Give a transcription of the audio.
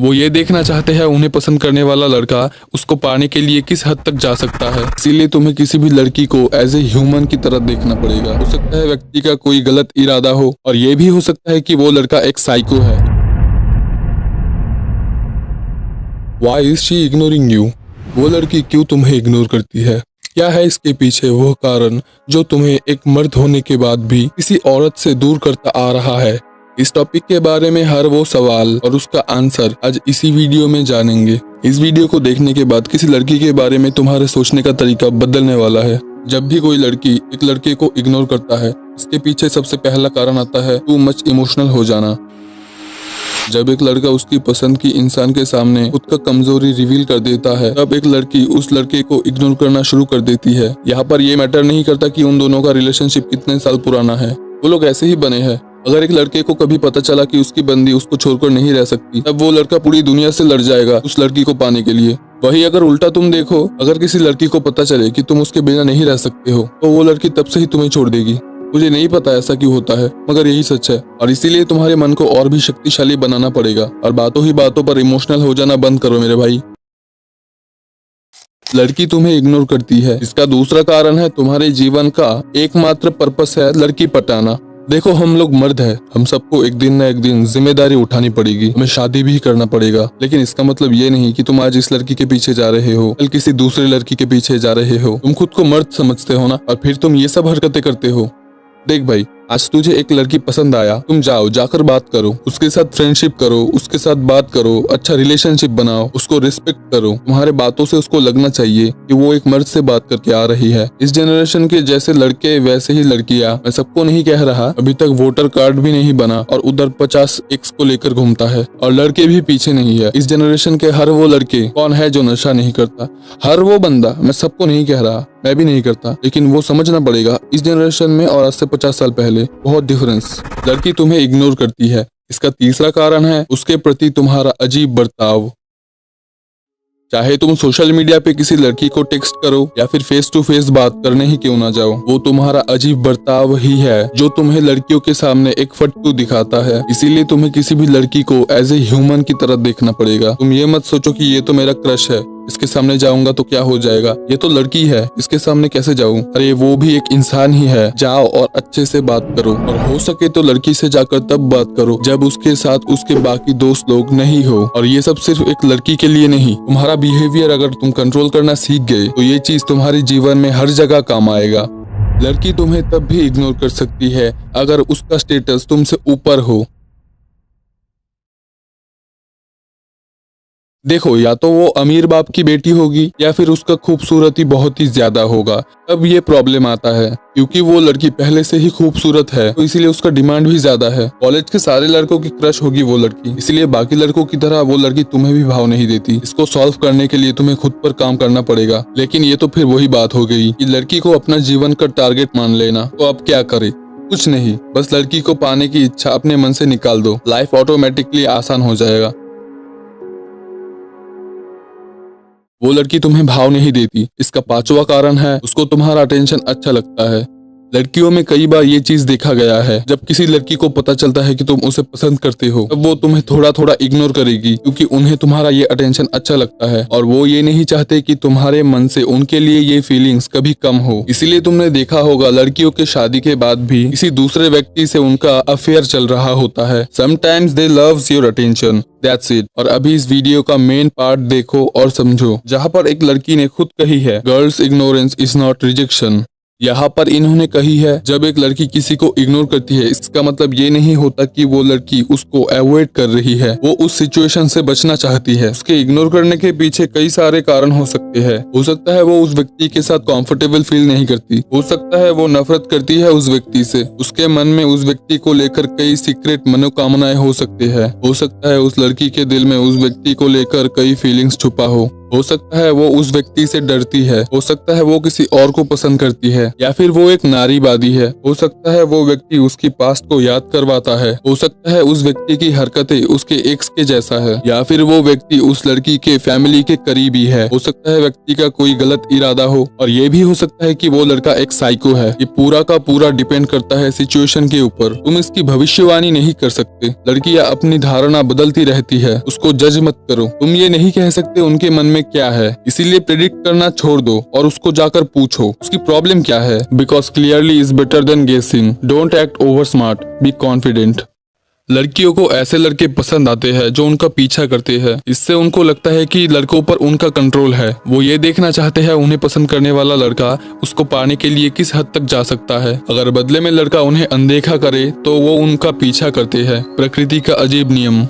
वो ये देखना चाहते हैं उन्हें पसंद करने वाला लड़का उसको पाने के लिए किस हद तक जा सकता है। इसीलिए तुम्हें किसी भी लड़की को एज ए ह्यूमन की तरह देखना पड़ेगा। हो सकता है व्यक्ति का कोई गलत इरादा हो और ये भी हो सकता है कि वो लड़का एक साइको है। Why is she ignoring you? वो लड़की क्यों तुम्हें इग्नोर करती है? क्या है इसके पीछे वो कारण जो तुम्हें एक मर्द होने के बाद भी किसी औरत से दूर करता आ रहा है? इस टॉपिक के बारे में हर वो सवाल और उसका आंसर आज इसी वीडियो में जानेंगे। इस वीडियो को देखने के बाद किसी लड़की के बारे में तुम्हारे सोचने का तरीका बदलने वाला है। जब भी कोई लड़की एक लड़के को इग्नोर करता है, इसके पीछे सबसे पहला कारण आता है टू मच इमोशनल हो जाना। जब एक लड़का उसकी पसंद की इंसान के सामने खुद का कमजोरी रिवील कर देता है, तब एक लड़की उस लड़के को इग्नोर करना शुरू कर देती है। यहाँ पर ये मैटर नहीं करता कि उन दोनों का रिलेशनशिप कितने साल पुराना है, वो लोग ऐसे ही बने हैं। अगर एक लड़के को कभी पता चला कि उसकी बंदी उसको छोड़कर नहीं रह सकती, तब वो लड़का पूरी दुनिया से लड़ जाएगा उस लड़की को पाने के लिए। वही अगर उल्टा तुम देखो, अगर किसी लड़की को पता चले कि तुम उसके बिना नहीं रह सकते हो, तो वो लड़की तब से ही तुम्हें छोड़ देगी। मुझे नहीं पता ऐसा क्यों होता है, मगर यही सच है। और इसीलिए तुम्हारे मन को और भी शक्तिशाली बनाना पड़ेगा और बातों ही बातों पर इमोशनल हो जाना बंद करो मेरे भाई। लड़की तुम्हें इग्नोर करती है, इसका दूसरा कारण है तुम्हारे जीवन का एकमात्र पर्पस है लड़की पटाना। देखो, हम लोग मर्द हैं, हम सबको एक दिन न एक दिन जिम्मेदारी उठानी पड़ेगी, हमें शादी भी करना पड़ेगा। लेकिन इसका मतलब ये नहीं कि तुम आज इस लड़की के पीछे जा रहे हो, कल किसी दूसरे लड़की के पीछे जा रहे हो। तुम खुद को मर्द समझते हो ना, और फिर तुम ये सब हरकतें करते हो। देख भाई, आज तुझे एक लड़की पसंद आया, तुम जाओ, जाकर बात करो, उसके साथ फ्रेंडशिप करो, उसके साथ बात करो, अच्छा रिलेशनशिप बनाओ, उसको रिस्पेक्ट करो। तुम्हारे बातों से उसको लगना चाहिए कि वो एक मर्द से बात करके आ रही है। इस जनरेशन के जैसे लड़के वैसे ही लड़कियां, मैं सबको नहीं कह रहा, अभी तक वोटर कार्ड भी नहीं बना और उधर 50 एक्स को लेकर घूमता है, और लड़के भी पीछे नहीं है। इस जनरेशन के हर वो लड़के कौन है जो नशा नहीं करता? हर वो बंदा, मैं सबको नहीं कह रहा, मैं भी नहीं करता, लेकिन वो समझना पड़ेगा इस जनरेशन में और आज से 50 साल पहले बहुत डिफरेंस। लड़की तुम्हें इग्नोर करती है, इसका तीसरा कारण है उसके प्रति तुम्हारा अजीब बर्ताव। चाहे तुम सोशल मीडिया पे किसी लड़की को टेक्स्ट करो या फिर फेस टू फेस बात करने ही क्यों ना जाओ, वो तुम्हारा अजीब बर्ताव ही है जो तुम्हें लड़कियों के सामने एक फट्टू दिखाता है। इसीलिए तुम्हें किसी भी लड़की को एज ए ह्यूमन की तरह देखना पड़ेगा। तुम ये मत सोचो कि ये तो मेरा क्रश है, इसके सामने जाऊंगा तो क्या हो जाएगा, ये तो लड़की है, इसके सामने कैसे जाऊं। अरे वो भी एक इंसान ही है। जाओ और अच्छे से बात करो, और हो सके तो लड़की से जाकर तब बात करो जब उसके साथ उसके बाकी दोस्त लोग नहीं हो। और ये सब सिर्फ एक लड़की के लिए नहीं, तुम्हारा बिहेवियर अगर तुम कंट्रोल करना सीख गए तो ये चीज तुम्हारे जीवन में हर जगह काम आएगा। लड़की तुम्हें तब भी इग्नोर कर सकती है अगर उसका स्टेटस तुमसे ऊपर हो। देखो, या तो वो अमीर बाप की बेटी होगी या फिर उसका खूबसूरती बहुत ही ज्यादा होगा, तब ये प्रॉब्लम आता है। क्योंकि वो लड़की पहले से ही खूबसूरत है तो इसीलिए उसका डिमांड भी ज्यादा है। कॉलेज के सारे लड़कों की क्रश होगी वो लड़की, इसलिए बाकी लड़कों की तरह वो लड़की तुम्हें भी भाव नहीं देती। इसको सॉल्व करने के लिए तुम्हें खुद पर काम करना पड़ेगा। लेकिन ये तो फिर वही बात हो गई कि लड़की को अपना जीवन का टारगेट मान लेना। तो अब क्या करे? कुछ नहीं, बस लड़की को पाने की इच्छा अपने मन से निकाल दो, लाइफ ऑटोमेटिकली आसान हो जाएगा। वो लड़की तुम्हें भाव नहीं देती, इसका पांचवा कारण है उसको तुम्हारा अटेंशन अच्छा लगता है। लड़कियों में कई बार ये चीज देखा गया है, जब किसी लड़की को पता चलता है कि तुम उसे पसंद करते हो, तब वो तुम्हें थोड़ा थोड़ा इग्नोर करेगी, क्योंकि उन्हें तुम्हारा ये अटेंशन अच्छा लगता है और वो ये नहीं चाहते कि तुम्हारे मन से उनके लिए ये फीलिंग्स कभी कम हो। इसीलिए तुमने देखा होगा लड़कियों के शादी के बाद भी किसी दूसरे व्यक्ति से उनका अफेयर चल रहा होता है। Sometimes they loves your attention, that's it. और अभी इस वीडियो का मेन पार्ट देखो और समझो, जहाँ पर एक लड़की ने खुद कही है girls ignorance is not rejection. यहाँ पर इन्होंने कही है जब एक लड़की किसी को इग्नोर करती है, इसका मतलब ये नहीं होता कि वो लड़की उसको अवॉइड कर रही है, वो उस सिचुएशन से बचना चाहती है। उसके इग्नोर करने के पीछे कई सारे कारण हो सकते हैं। हो सकता है वो उस व्यक्ति के साथ कंफर्टेबल फील नहीं करती, हो सकता है वो नफरत करती है उस व्यक्ति से, उसके मन में उस व्यक्ति को लेकर कई सीक्रेट मनोकामनाएं हो सकती है, हो सकता है उस लड़की के दिल में उस व्यक्ति को लेकर कई फीलिंग्स छुपा हो हो सकता है वो उस व्यक्ति से डरती है, हो सकता है वो किसी और को पसंद करती है, या फिर वो एक नारीवादी है, हो सकता है वो व्यक्ति उसकी पास्ट को याद करवाता है, हो सकता है उस व्यक्ति की हरकतें उसके एक्स के जैसा है, या फिर वो व्यक्ति उस लड़की के फैमिली के करीबी है, हो सकता है व्यक्ति का कोई गलत इरादा हो, और ये भी हो सकता है कि वो लड़का एक साइको है। ये पूरा का पूरा डिपेंड करता है सिचुएशन के ऊपर। तुम इसकी भविष्यवाणी नहीं कर सकते। लड़कियां अपनी धारणा बदलती रहती है, उसको जज मत करो। तुम ये नहीं कह सकते उनके मन में क्या है, इसीलिए प्रेडिक्ट करना छोड़ दो और उसको जाकर पूछो उसकी प्रॉब्लम क्या है। Because clearly is better than guessing. Don't act over smart, be confident. लड़कियों को ऐसे लड़के पसंद आते हैं जो उनका पीछा करते हैं। इससे उनको लगता है कि लड़कों पर उनका कंट्रोल है। वो ये देखना चाहते हैं उन्हें पसंद करने वाला लड़का उसको पाने के लिए किस हद तक जा सकता है। अगर बदले में लड़का उन्हें अनदेखा करे तो वो उनका पीछा करते हैं। प्रकृति का अजीब नियम।